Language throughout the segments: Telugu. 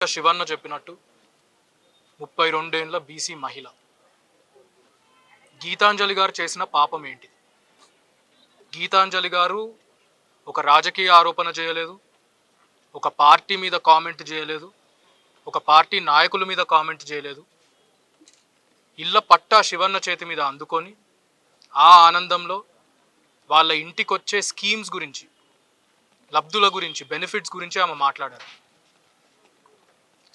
శివన్న చెప్పినట్టు 32 ఏళ్ల బీసీ మహిళ గీతాంజలి గారు చేసిన పాపం ఏంటి? గీతాంజలి గారు ఒక రాజకీయ ఆరోపణ చేయలేదు, ఒక పార్టీ మీద కామెంట్ చేయలేదు, ఒక పార్టీ నాయకుల మీద కామెంట్ చేయలేదు. ఇళ్ళ పట్టా శివన్న చేతి మీద అందుకొని ఆ ఆనందంలో వాళ్ళ ఇంటికి వచ్చే స్కీమ్స్ గురించి, లబ్ధుల గురించి, బెనిఫిట్స్ గురించి ఆమె మాట్లాడారు.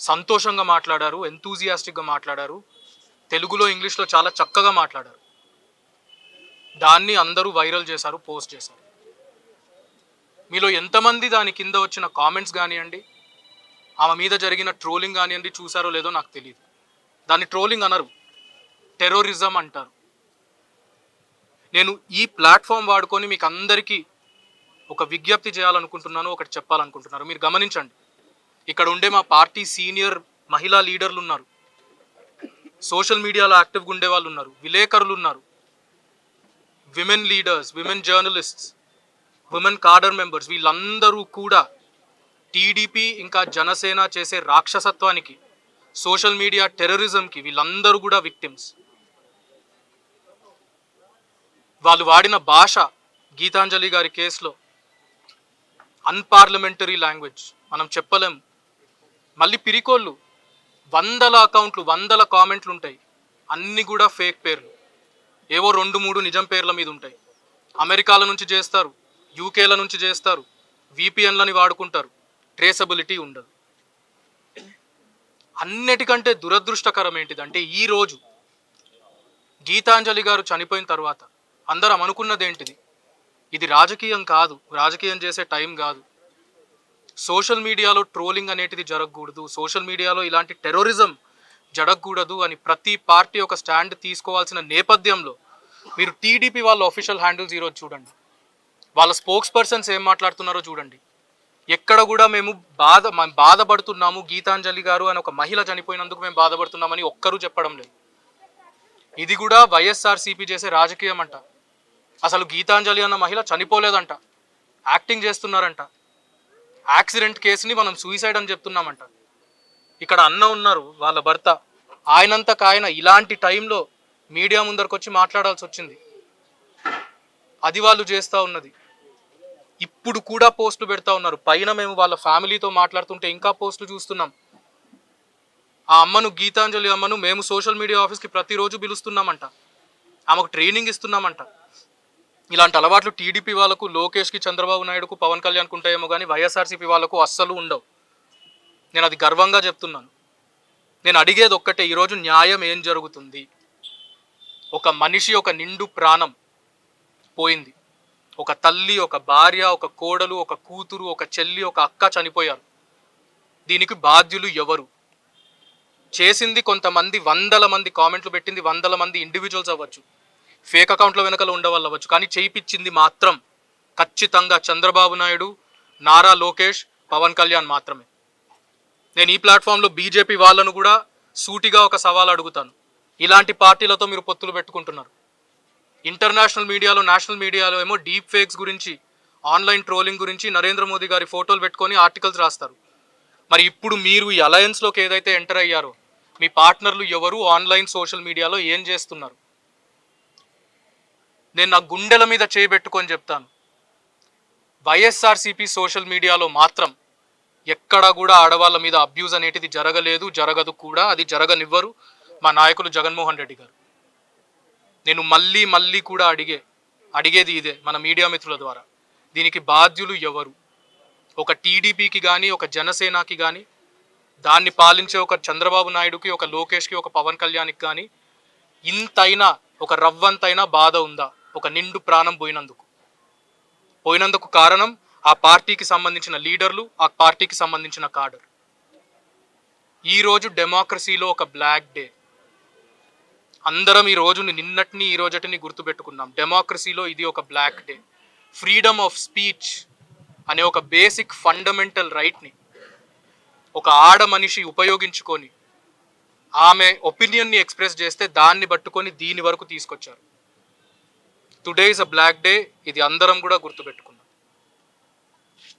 సంతోషంగా మాట్లాడారు, ఎంతూజియాస్టిక్గా మాట్లాడారు, తెలుగులో ఇంగ్లీష్లో చాలా చక్కగా మాట్లాడారు. దాన్ని అందరూ వైరల్ చేశారు, పోస్ట్ చేశారు. మీలో ఎంతమంది దాని కింద వచ్చిన కామెంట్స్ కానివ్వండి, ఆమె మీద జరిగిన ట్రోలింగ్ కానివ్వండి చూసారో లేదో నాకు తెలియదు. దాన్ని ట్రోలింగ్ అనరు, టెర్రరిజం అంటారు. నేను ఈ ప్లాట్ఫామ్ వాడుకొని మీకు అందరికీ ఒక విజ్ఞప్తి చేయాలనుకుంటున్నాను, ఒకటి చెప్పాలనుకుంటున్నారు. మీరు గమనించండి, ఇక్కడ ఉండే మా పార్టీ సీనియర్ మహిళా లీడర్లు ఉన్నారు, సోషల్ మీడియాలో యాక్టివ్గా ఉండే వాళ్ళు ఉన్నారు, విలేకరులు ఉన్నారు, women leaders, women journalists, women cadre members, వీళ్ళందరూ కూడా టీడీపీ ఇంకా జనసేన చేసే రాక్షసత్వానికి, సోషల్ మీడియా టెర్రరిజంకి వీళ్ళందరూ కూడా విక్టిమ్స్. వాళ్ళు వాడిన భాష గీతాంజలి గారి కేసులో అన్పార్లమెంటరీ లాంగ్వేజ్, మనం చెప్పలేం. మళ్ళీ పిరికోళ్ళు, 100 అకౌంట్లు, 100 కామెంట్లు ఉంటాయి, అన్నీ కూడా ఫేక్ పేర్లు, ఏవో 2-3 నిజం పేర్ల మీద ఉంటాయి. అమెరికాల నుంచి చేస్తారు, యూకేల నుంచి చేస్తారు, విపిఎన్లని వాడుకుంటారు, ట్రేసబిలిటీ ఉండదు. అన్నిటికంటే దురదృష్టకరం ఏంటిదంటే, ఈరోజు గీతాంజలి గారు చనిపోయిన తర్వాత అందరం అనుకున్నది ఏంటిది? ఇది రాజకీయం కాదు, రాజకీయం చేసే టైం కాదు, సోషల్ మీడియాలో ట్రోలింగ్ అనేటిది జరగకూడదు, సోషల్ మీడియాలో ఇలాంటి టెర్రరిజం జరగకూడదు అని ప్రతి పార్టీ ఒక స్టాండ్ తీసుకోవాల్సిన నేపథ్యంలో మీరు టీడీపీ వాళ్ళ ఆఫీషియల్ హ్యాండిల్స్ ఈరోజు చూడండి, వాళ్ళ స్పోక్స్ పర్సన్స్ ఏం మాట్లాడుతున్నారో చూడండి. ఎక్కడ కూడా మేము బాధపడుతున్నాము, గీతాంజలి గారు అని ఒక మహిళ చనిపోయినందుకు మేము బాధపడుతున్నామని ఒక్కరూ చెప్పడం లేదు. ఇది కూడా వైఎస్ఆర్సీపీ చేసే రాజకీయం అంట. అసలు గీతాంజలి అన్న మహిళ చనిపోలేదంట, యాక్టింగ్ చేస్తున్నారంట. యాక్సిడెంట్ కేసుని మనం సూసైడ్ అని చెప్తున్నామంట. ఇక్కడ అన్న ఉన్నారు, వాళ్ళ భర్త, ఆయనంతకాయన ఇలాంటి టైంలో మీడియా ముందరకు వచ్చి మాట్లాడాల్సి వచ్చింది. అది వాళ్ళు చేస్తూ ఉన్నది. ఇప్పుడు కూడా పోస్టులు పెడతా ఉన్నారు. పైన మేము వాళ్ళ ఫ్యామిలీతో మాట్లాడుతుంటే ఇంకా పోస్టులు చూస్తున్నాం. ఆ అమ్మను, గీతాంజలి అమ్మను మేము సోషల్ మీడియా ఆఫీస్కి ప్రతిరోజు పిలుస్తున్నామంట, ఆమెకు ట్రైనింగ్ ఇస్తున్నామంట. ఇలాంటి అలవాట్లు టీడీపీ వాళ్ళకు, లోకేష్కి, చంద్రబాబు నాయుడుకు, పవన్ కళ్యాణ్కు ఉంటాయేమో కానీ వైఎస్ఆర్సీపీ వాళ్ళకు అస్సలు ఉండవు. నేను అది గర్వంగా చెప్తున్నాను. నేను అడిగేది ఒక్కటే, ఈరోజు న్యాయం ఏం జరుగుతుంది? ఒక మనిషి, ఒక నిండు ప్రాణం పోయింది. ఒక తల్లి, ఒక భార్య, ఒక కోడలు, ఒక కూతురు, ఒక చెల్లి, ఒక అక్క చనిపోయారు. దీనికి బాధ్యులు ఎవరు? చేసింది కొంతమంది, 100 మంది కామెంట్లు పెట్టింది 100 మంది ఇండివిజువల్స్ అవ్వచ్చు, ఫేక్ అకౌంట్ల వెనకాల ఉండవాళ్ళు అవ్వచ్చు, కానీ చేయించింది మాత్రం ఖచ్చితంగా చంద్రబాబు నాయుడు, నారా లోకేష్, పవన్ కళ్యాణ్ మాత్రమే. నేను ఈ ప్లాట్ఫామ్లో బీజేపీ వాళ్ళను కూడా సూటిగా ఒక సవాల్ అడుగుతాను. ఇలాంటి పార్టీలతో మీరు పొత్తులు పెట్టుకుంటున్నారు. ఇంటర్నేషనల్ మీడియాలో, నేషనల్ మీడియాలో ఏమో డీప్ ఫేక్స్ గురించి, ఆన్లైన్ ట్రోలింగ్ గురించి నరేంద్ర మోదీ గారి ఫోటోలు పెట్టుకొని ఆర్టికల్స్ రాస్తారు. మరి ఇప్పుడు మీరు ఈ అలయన్స్లోకి ఏదైతే ఎంటర్ అయ్యారో, మీ పార్ట్నర్లు ఎవరు, ఆన్లైన్ సోషల్ మీడియాలో ఏం చేస్తున్నారు? నేను నా గుండెల మీద చేయబెట్టుకొని చెప్తాను, వైఎస్ఆర్సీపీ సోషల్ మీడియాలో మాత్రం ఎక్కడా కూడా ఆడవాళ్ళ మీద అబ్యూజ్ అనేటిది జరగలేదు, జరగదు కూడా, అది జరగనివ్వరు మా నాయకులు జగన్మోహన్ రెడ్డి గారు. నేను మళ్ళీ మళ్ళీ కూడా అడిగేది ఇదే మన మీడియా మిత్రుల ద్వారా, దీనికి బాధ్యులు ఎవరు? ఒక టీడీపీకి కానీ, ఒక జనసేనకి కానీ, దాన్ని పాలించే ఒక చంద్రబాబు నాయుడుకి, ఒక లోకేష్కి, ఒక పవన్ కళ్యాణ్కి కానీ ఇంతైనా, ఒక రవ్వంతైనా బాధ ఉందా? ఒక నిండు ప్రాణం పోయినందుకు కారణం ఆ పార్టీకి సంబంధించిన లీడర్లు, ఆ పార్టీకి సంబంధించిన కాడర్. ఈరోజు డెమోక్రసీలో ఒక బ్లాక్ డే. అందరం ఈ రోజుని, నిన్నటిని, ఈ రోజటిని గుర్తుపెట్టుకున్నాం. డెమోక్రసీలో ఇది ఒక black day. Freedom of speech అనే ఒక బేసిక్ ఫండమెంటల్ రైట్ని ఒక ఆడ మనిషి ఉపయోగించుకొని ఆమె ఒపీనియన్ని ఎక్స్ప్రెస్ చేస్తే దాన్ని పట్టుకొని దీని వరకు తీసుకొచ్చారు. Today is a black day. ఇది అందరం కూడా గుర్తుపెట్టుకున్నాం.